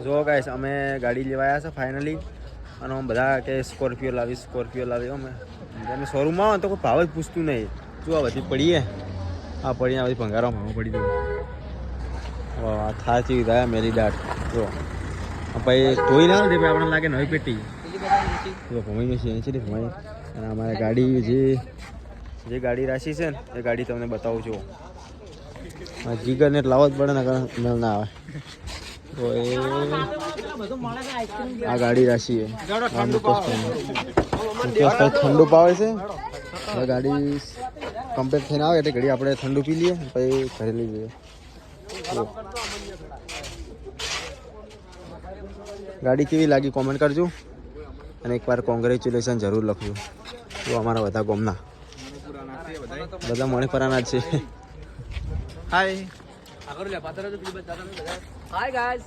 જો ગાઈસ અમે ગાડી લેવા આવ્યા છે ફાઇનલી અને અમે બધા કે સ્કોર્પિયો લાવી અમે શોરૂમમાં આવે તો કોઈ ભાવ જ પૂછતું નહીં. જો આ બધી પડીએ આ પડીને આ બધી ભંગારો ભાવ પડી દઉં. વાહ થાચી ગયા મેરી દાટ જો ભાઈ ધોઈ ના દે આપણને લાગે નવી પેટી જો ભમાઈ છે છે ભમાઈ. અને અમારે ગાડી જે ગાડી રાશી છે ને એ ગાડી તમને બતાવું છું. જીગરને લાવવો જ પડે ને મેળ ના આવે. તો એ આ ગાડી રાશી ઠંડુ પાવે છે. ગાડી કમ્પ્લીટ થઈને આવે એટલે ઘડી આપણે ઠંડુ પી લઈએ પછી ઘરે લઈ જઈએ. ગાડી કેવી લાગી કોમેન્ટ કરજો અને એકવાર કોંગ્રેચ્યુલેશન જરૂર લખજો. તો અમારા બધા ગોમના બધા મણિપરાના જ છે. Hi guys.